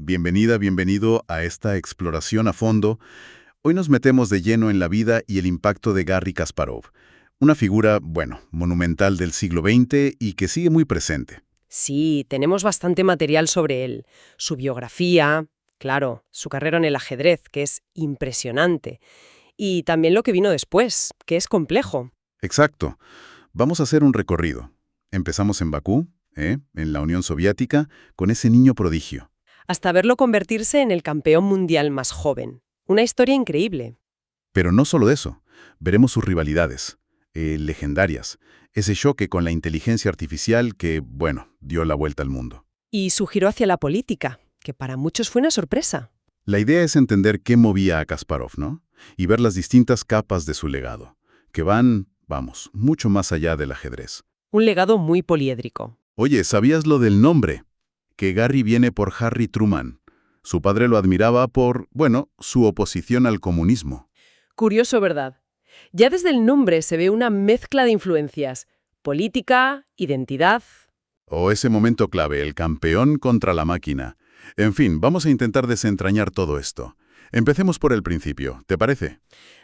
Bienvenida, bienvenido a esta exploración a fondo. Hoy nos metemos de lleno en la vida y el impacto de Garry Kasparov, una figura, bueno, monumental del siglo XX y que sigue muy presente. Sí, tenemos bastante material sobre él. Su biografía, claro, su carrera en el ajedrez, que es impresionante. Y también lo que vino después, que es complejo. Exacto. Vamos a hacer un recorrido. Empezamos en Bakú, en la Unión Soviética, con ese niño prodigio. Hasta verlo convertirse en el campeón mundial más joven. Una historia increíble. Pero no solo eso, veremos sus rivalidades, legendarias, ese choque con la inteligencia artificial que, bueno, dio la vuelta al mundo. Y su giro hacia la política, que para muchos fue una sorpresa. La idea es entender qué movía a Kasparov, ¿no? Y ver las distintas capas de su legado, que van, vamos, mucho más allá del ajedrez. Un legado muy poliédrico. Oye, ¿sabías lo del nombre? Que Garry viene por Harry Truman. Su padre lo admiraba por, bueno, su oposición al comunismo. Curioso, ¿verdad? Ya desde el nombre se ve una mezcla de influencias. Política, identidad. O ese momento clave, el campeón contra la máquina. En fin, vamos a intentar desentrañar todo esto. Empecemos por el principio, ¿te parece?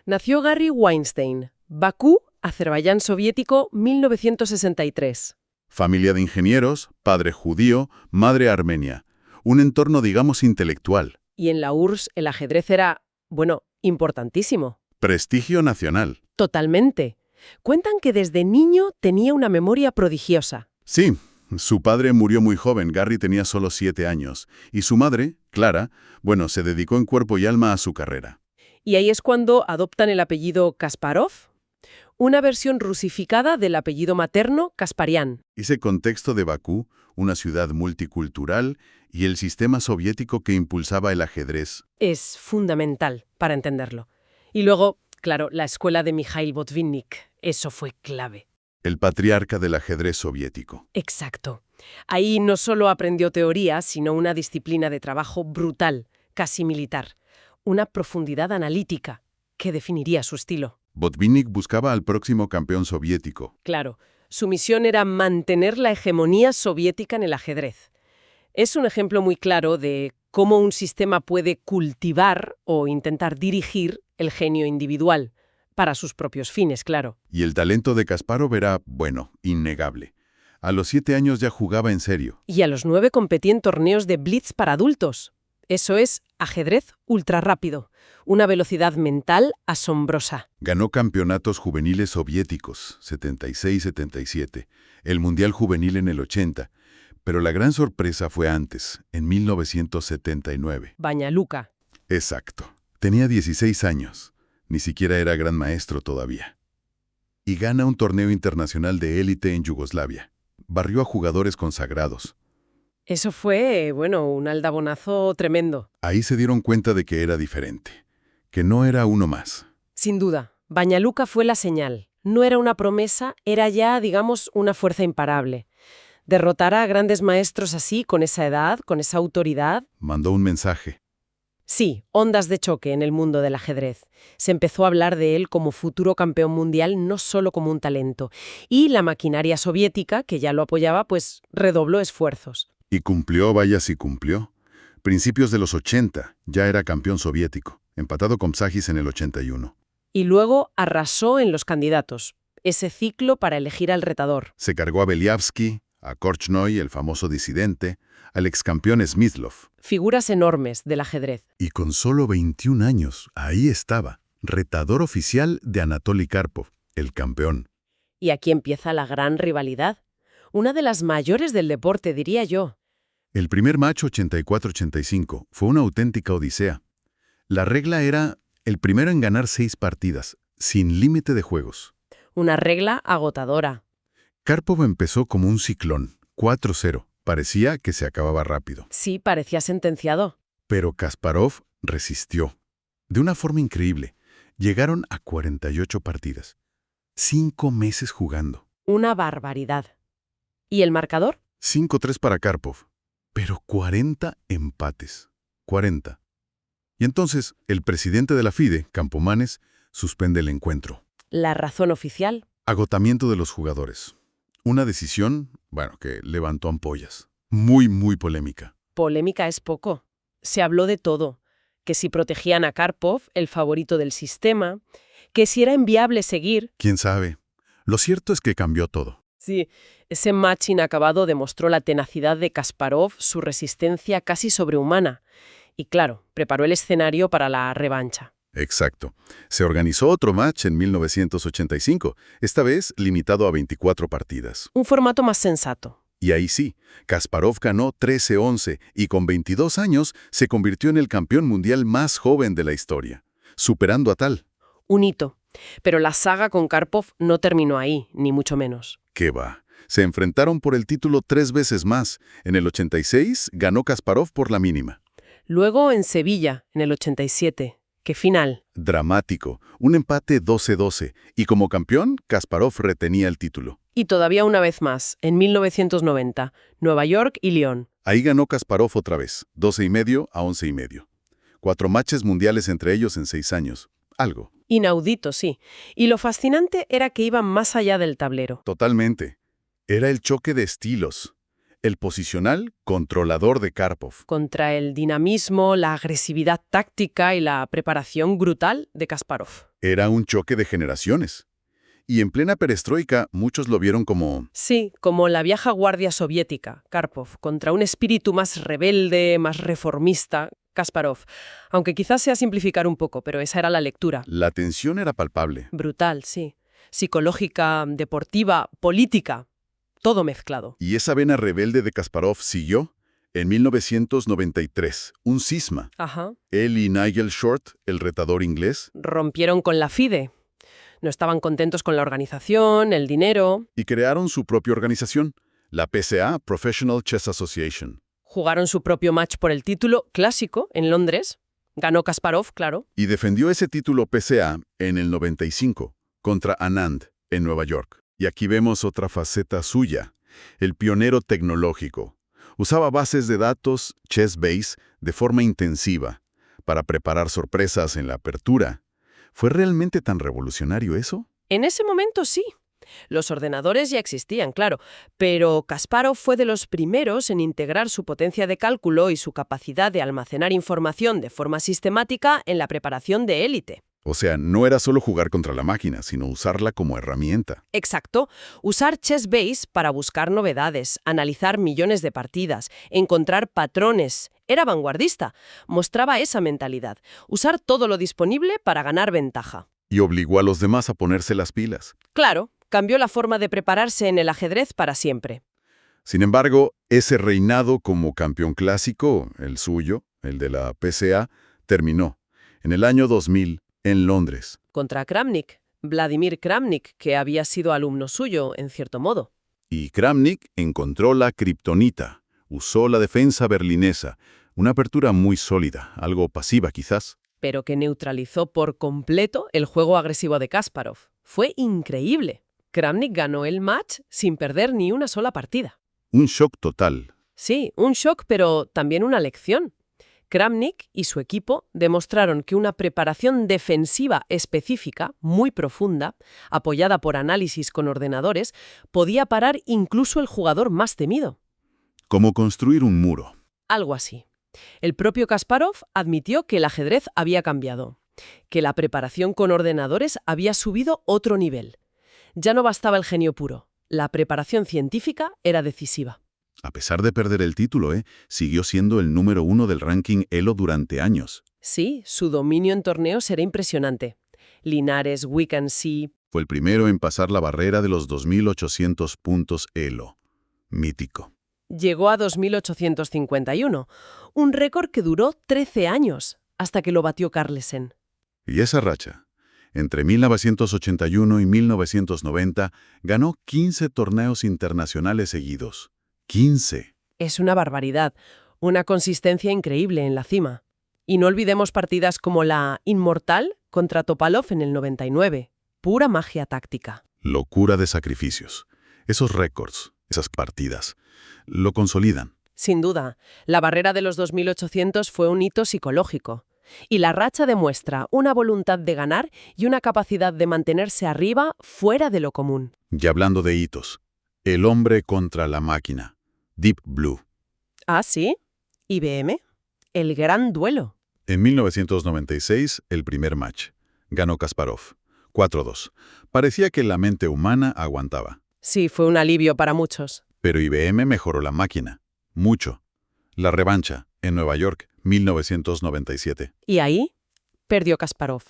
Nació Garry Weinstein, Bakú, Azerbaiyán soviético, 1963. Familia de ingenieros, padre judío, madre armenia. Un entorno, digamos, intelectual. Y en la URSS el ajedrez era, bueno, importantísimo. Prestigio nacional. Totalmente. Cuentan que desde niño tenía una memoria prodigiosa. Sí, su padre murió muy joven, Garry tenía solo 7 años, y su madre, Clara, bueno, se dedicó en cuerpo y alma a su carrera. Y ahí es cuando adoptan el apellido Kasparov, una versión rusificada del apellido materno Kasparian. Ese contexto de Bakú, una ciudad multicultural, y el sistema soviético que impulsaba el ajedrez. Es fundamental para entenderlo. Y luego, claro, la escuela de Mikhail Botvinnik. Eso fue clave. El patriarca del ajedrez soviético. Exacto. Ahí no solo aprendió teoría, sino una disciplina de trabajo brutal, casi militar. Una profundidad analítica que definiría su estilo. Botvinnik buscaba al próximo campeón soviético. Claro, su misión era mantener la hegemonía soviética en el ajedrez. Es un ejemplo muy claro de cómo un sistema puede cultivar o intentar dirigir el genio individual, para sus propios fines, claro. Y el talento de Kasparov era, bueno, innegable. A los 7 años ya jugaba en serio. Y a los 9 competía en torneos de blitz para adultos. Eso es ajedrez ultrarrápido, una velocidad mental asombrosa. Ganó campeonatos juveniles soviéticos, 76-77, el Mundial Juvenil en el 80, pero la gran sorpresa fue antes, en 1979. Banja Luka. Exacto. Tenía 16 años. Ni siquiera era gran maestro todavía. Y gana un torneo internacional de élite en Yugoslavia. Barrió a jugadores consagrados. Eso fue, bueno, un aldabonazo tremendo. Ahí se dieron cuenta de que era diferente, que no era uno más. Sin duda, Banja Luka fue la señal. No era una promesa, era ya, digamos, una fuerza imparable. Derrotar a grandes maestros así, con esa edad, con esa autoridad. Mandó un mensaje. Sí, ondas de choque en el mundo del ajedrez. Se empezó a hablar de él como futuro campeón mundial, no solo como un talento. Y la maquinaria soviética, que ya lo apoyaba, pues redobló esfuerzos. Y cumplió, vaya si cumplió. Principios de los 80, ya era campeón soviético, empatado con Psagis en el 81. Y luego arrasó en los candidatos. Ese ciclo para elegir al retador. Se cargó a Beliavsky, a Korchnoi, el famoso disidente, al excampeón Smyslov. Figuras enormes del ajedrez. Y con solo 21 años, ahí estaba, retador oficial de Anatoly Karpov, el campeón. Y aquí empieza la gran rivalidad. Una de las mayores del deporte, diría yo. El primer match 84-85 fue una auténtica odisea. La regla era el primero en ganar 6 partidas, sin límite de juegos. Una regla agotadora. Karpov empezó como un ciclón, 4-0. Parecía que se acababa rápido. Sí, parecía sentenciado. Pero Kasparov resistió. De una forma increíble. Llegaron a 48 partidas. 5 meses jugando. Una barbaridad. ¿Y el marcador? 5-3 para Karpov. Pero 40 empates. 40. Y entonces, el presidente de la FIDE, Campomanes, suspende el encuentro. La razón oficial. Agotamiento de los jugadores. Una decisión, bueno, que levantó ampollas. Muy, muy polémica. Polémica es poco. se habló de todo. Que si protegían a Karpov, el favorito del sistema, que si era inviable seguir. ¿Quién sabe? Lo cierto es que cambió todo. Sí, ese match inacabado demostró la tenacidad de Kasparov, su resistencia casi sobrehumana. Y claro, preparó el escenario para la revancha. Exacto. Se organizó otro match en 1985, esta vez limitado a 24 partidas. Un formato más sensato. Y ahí sí, Kasparov ganó 13-11 y con 22 años se convirtió en el campeón mundial más joven de la historia, superando a Tal. Un hito. Pero la saga con Karpov no terminó ahí, ni mucho menos. ¿Qué va? Se enfrentaron por el título 3 veces más. En el 86 ganó Kasparov por la mínima. Luego en Sevilla, en el 87. ¿Qué final? Dramático, un empate 12-12, y como campeón, Kasparov retenía el título. Y todavía una vez más, en 1990, Nueva York y Lyon. Ahí ganó Kasparov otra vez, 12,5 a 11,5. 4 matches mundiales entre ellos en 6 años. Algo. Inaudito, sí. Y lo fascinante era que iban más allá del tablero. Totalmente. Era el choque de estilos. El posicional controlador de Karpov. Contra el dinamismo, la agresividad táctica y la preparación brutal de Kasparov. Era un choque de generaciones. Y en plena perestroika, muchos lo vieron como... Sí, como la vieja guardia soviética, Karpov, contra un espíritu más rebelde, más reformista, Kasparov. Aunque quizás sea simplificar un poco, pero esa era la lectura. La tensión era palpable. Brutal, sí. Psicológica, deportiva, política. Todo mezclado. Y esa vena rebelde de Kasparov siguió en 1993, un cisma. Ajá. Él y Nigel Short, el retador inglés, Rompieron con la FIDE. No estaban contentos con la organización, el dinero. y crearon su propia organización, la PCA, Professional Chess Association. Jugaron su propio match por el título clásico en Londres. Ganó Kasparov, claro. Y defendió ese título PCA en el 95, contra Anand, en Nueva York. Y aquí vemos otra faceta suya, el pionero tecnológico. Usaba bases de datos, ChessBase, de forma intensiva, para preparar sorpresas en la apertura. ¿Fue realmente tan revolucionario eso? En ese momento sí. Los ordenadores ya existían, claro, pero Kasparov fue de los primeros en integrar su potencia de cálculo y su capacidad de almacenar información de forma sistemática en la preparación de élite. O sea, no era solo jugar contra la máquina, sino usarla como herramienta. Exacto. Usar ChessBase para buscar novedades, analizar millones de partidas, encontrar patrones. Era vanguardista. Mostraba esa mentalidad. Usar todo lo disponible para ganar ventaja. Y obligó a los demás a ponerse las pilas. Claro, cambió la forma de prepararse en el ajedrez para siempre. Sin embargo, ese reinado como campeón clásico, el suyo, el de la PCA, terminó. En el año 2000, en Londres. Contra Kramnik, Vladimir Kramnik, que había sido alumno suyo, en cierto modo. Y Kramnik encontró la kriptonita. Usó la defensa berlinesa, una apertura muy sólida, algo pasiva quizás. Pero que neutralizó por completo el juego agresivo de Kasparov. Fue increíble. Kramnik ganó el match sin perder ni una sola partida. Un shock total. Sí, un shock, pero también una lección. Kramnik y su equipo demostraron que una preparación defensiva específica, muy profunda, apoyada por análisis con ordenadores, podía parar incluso el jugador más temido. Como construir un muro. Algo así. El propio Kasparov admitió que el ajedrez había cambiado, que la preparación con ordenadores había subido otro nivel. Ya no bastaba el genio puro, la preparación científica era decisiva. A pesar de perder el título, siguió siendo el número 1 del ranking ELO durante años. Sí, su dominio en torneos era impresionante. Linares, Wiccansea. Fue el primero en pasar la barrera de los 2.800 puntos ELO. Mítico. Llegó a 2.851, un récord que duró 13 años, hasta que lo batió Carlsen. Y esa racha, entre 1981 y 1990, ganó 15 torneos internacionales seguidos. 15. Es una barbaridad, una consistencia increíble en la cima. Y no olvidemos partidas como la Inmortal contra Topalov en el 99. Pura magia táctica. Locura de sacrificios. Esos récords, esas partidas, lo consolidan. Sin duda, la barrera de los 2.800 fue un hito psicológico. Y la racha demuestra una voluntad de ganar y una capacidad de mantenerse arriba fuera de lo común. Y hablando de hitos, el hombre contra la máquina. Deep Blue. ¿Ah, sí? ¿IBM? el gran duelo. En 1996, el primer match. Ganó Kasparov. 4-2. Parecía que la mente humana aguantaba. Sí, fue un alivio para muchos. Pero IBM mejoró la máquina. Mucho. La revancha, en Nueva York, 1997. Y ahí perdió Kasparov.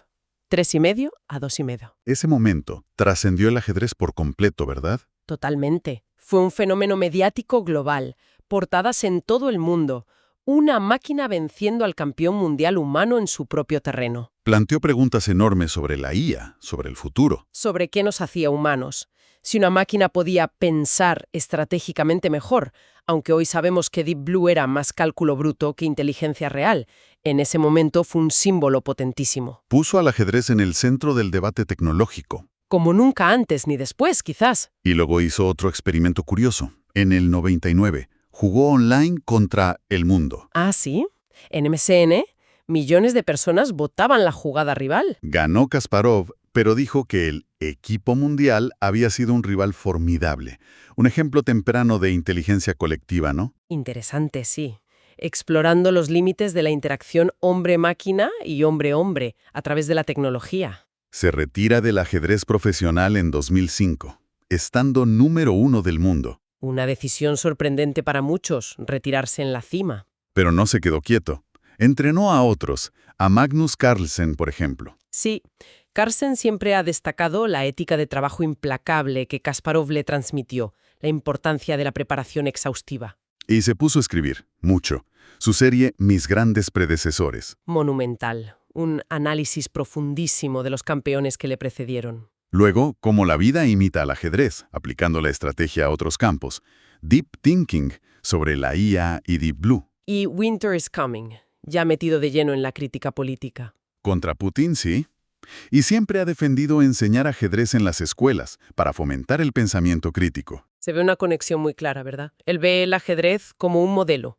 3,5 a 2,5. Ese momento trascendió el ajedrez por completo, ¿verdad? Totalmente. Fue un fenómeno mediático global. Portadas en todo el mundo. Una máquina venciendo al campeón mundial humano en su propio terreno. Planteó preguntas enormes sobre la IA, sobre el futuro. Sobre qué nos hacía humanos. Si una máquina podía pensar estratégicamente mejor, aunque hoy sabemos que Deep Blue era más cálculo bruto que inteligencia real, en ese momento fue un símbolo potentísimo. Puso al ajedrez en el centro del debate tecnológico. Como nunca antes ni después, quizás. Y luego hizo otro experimento curioso. En el 99, jugó online contra el mundo. Ah, sí. En MSN, millones de personas votaban la jugada rival. Ganó Kasparov, pero dijo que el equipo mundial había sido un rival formidable. Un ejemplo temprano de inteligencia colectiva, ¿no? Interesante, sí. Explorando los límites de la interacción hombre-máquina y hombre-hombre a través de la tecnología. Se retira del ajedrez profesional en 2005, estando número 1 del mundo. Una decisión sorprendente para muchos, retirarse en la cima. Pero no se quedó quieto. Entrenó a otros, a Magnus Carlsen, por ejemplo. Sí, Carlsen siempre ha destacado la ética de trabajo implacable que Kasparov le transmitió, la importancia de la preparación exhaustiva. Y se puso a escribir, mucho, su serie Mis grandes predecesores. Monumental, un análisis profundísimo de los campeones que le precedieron. Luego, cómo la vida imita al ajedrez, aplicando la estrategia a otros campos. Deep Thinking, sobre la IA y Deep Blue. Y Winter is Coming, ya metido de lleno en la crítica política. Contra Putin, sí. Y siempre ha defendido enseñar ajedrez en las escuelas, para fomentar el pensamiento crítico. Se ve una conexión muy clara, ¿verdad? Él ve el ajedrez como un modelo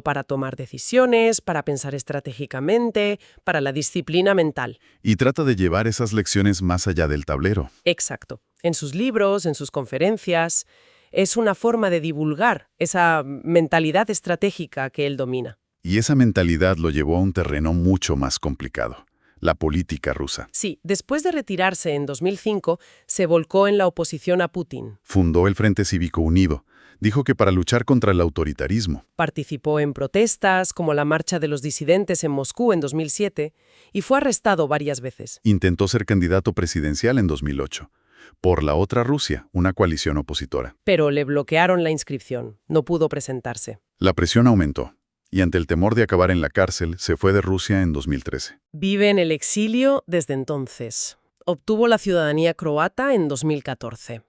para tomar decisiones, para pensar estratégicamente, para la disciplina mental. Y trata de llevar esas lecciones más allá del tablero. Exacto. En sus libros, en sus conferencias, es una forma de divulgar esa mentalidad estratégica que él domina. Y esa mentalidad lo llevó a un terreno mucho más complicado, la política rusa. Sí, después de retirarse en 2005, se volcó en la oposición a Putin. Fundó el Frente Cívico Unido. Dijo que para luchar contra el autoritarismo. Participó en protestas como la Marcha de los Disidentes en Moscú en 2007 y fue arrestado varias veces. Intentó ser candidato presidencial en 2008. Por la otra Rusia, una coalición opositora. Pero le bloquearon la inscripción. No pudo presentarse. La presión aumentó. Y ante el temor de acabar en la cárcel, se fue de Rusia en 2013. Vive en el exilio desde entonces. Obtuvo la ciudadanía croata en 2014.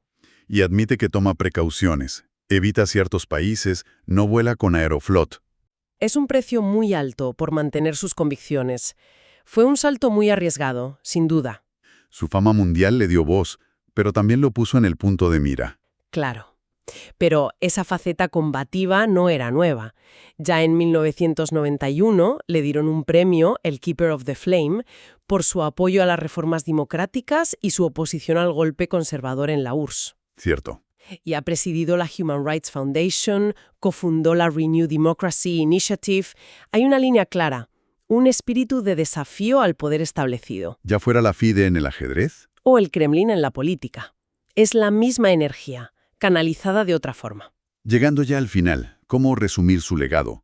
Y admite que toma precauciones. Evita ciertos países, no vuela con Aeroflot. Es un precio muy alto por mantener sus convicciones. Fue un salto muy arriesgado, sin duda. Su fama mundial le dio voz, pero también lo puso en el punto de mira. Claro. Pero esa faceta combativa no era nueva. Ya en 1991 le dieron un premio, el Keeper of the Flame, por su apoyo a las reformas democráticas y su oposición al golpe conservador en la URSS. Cierto. Y ha presidido la Human Rights Foundation, cofundó la Renew Democracy Initiative. Hay una línea clara, un espíritu de desafío al poder establecido. ¿Ya fuera la FIDE en el ajedrez? O el Kremlin en la política. Es la misma energía, canalizada de otra forma. Llegando ya al final, ¿cómo resumir su legado?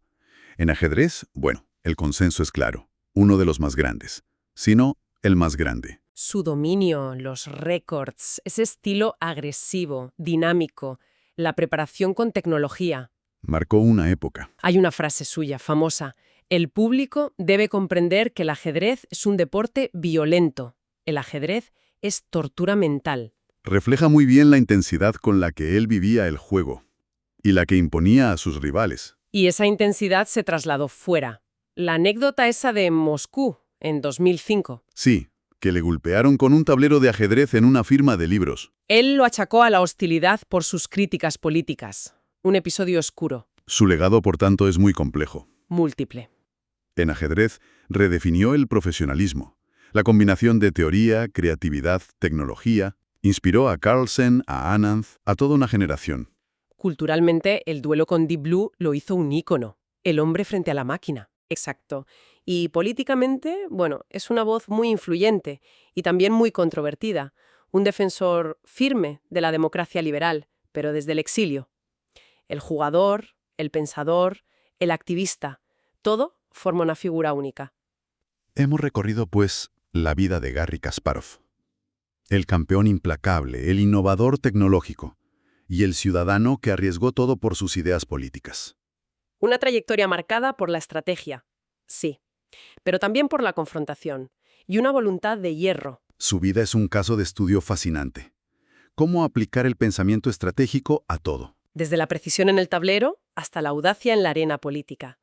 En ajedrez, bueno, el consenso es claro, uno de los más grandes, sino el más grande. Su dominio, los récords, ese estilo agresivo, dinámico, la preparación con tecnología. Marcó una época. Hay una frase suya famosa: el público debe comprender que el ajedrez es un deporte violento. El ajedrez es tortura mental. Refleja muy bien la intensidad con la que él vivía el juego y la que imponía a sus rivales. Y esa intensidad se trasladó fuera. La anécdota esa de Moscú, en 2005. Sí, que le golpearon con un tablero de ajedrez en una firma de libros. Él lo achacó a la hostilidad por sus críticas políticas. Un episodio oscuro. Su legado, por tanto, es muy complejo. Múltiple. En ajedrez, redefinió el profesionalismo. La combinación de teoría, creatividad, tecnología, inspiró a Carlsen, a Anand, a toda una generación. Culturalmente, el duelo con Deep Blue lo hizo un ícono. el hombre frente a la máquina. Exacto. Y políticamente, bueno, es una voz muy influyente y también muy controvertida. Un defensor firme de la democracia liberal, pero desde el exilio. El jugador, el pensador, el activista, todo forma una figura única. Hemos recorrido, pues, la vida de Garry Kasparov. El campeón implacable, el innovador tecnológico y el ciudadano que arriesgó todo por sus ideas políticas. Una trayectoria marcada por la estrategia, sí, pero también por la confrontación y una voluntad de hierro. Su vida es un caso de estudio fascinante. Cómo aplicar el pensamiento estratégico a todo. Desde la precisión en el tablero hasta la audacia en la arena política.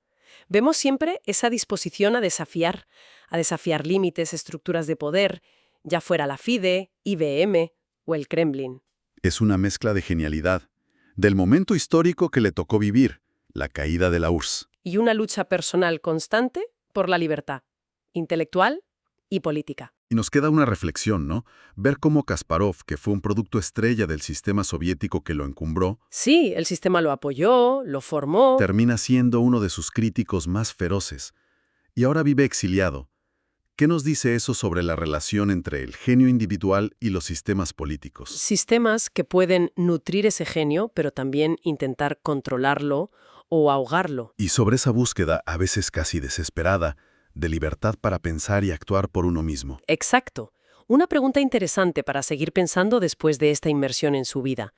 Vemos siempre esa disposición a desafiar límites, estructuras de poder, ya fuera la FIDE, IBM o el Kremlin. Es una mezcla de genialidad, del momento histórico que le tocó vivir, la caída de la URSS. Y una lucha personal constante por la libertad, intelectual y política. Y nos queda una reflexión, ¿no? Ver cómo Kasparov, que fue un producto estrella del sistema soviético que lo encumbró, Sí, el sistema lo apoyó, lo formó. termina siendo uno de sus críticos más feroces. Y ahora vive exiliado. ¿Qué nos dice eso sobre la relación entre el genio individual y los sistemas políticos? Sistemas que pueden nutrir ese genio, pero también intentar controlarlo o ahogarlo. Y sobre esa búsqueda, a veces casi desesperada, de libertad para pensar y actuar por uno mismo. Exacto. Una pregunta interesante para seguir pensando después de esta inmersión en su vida.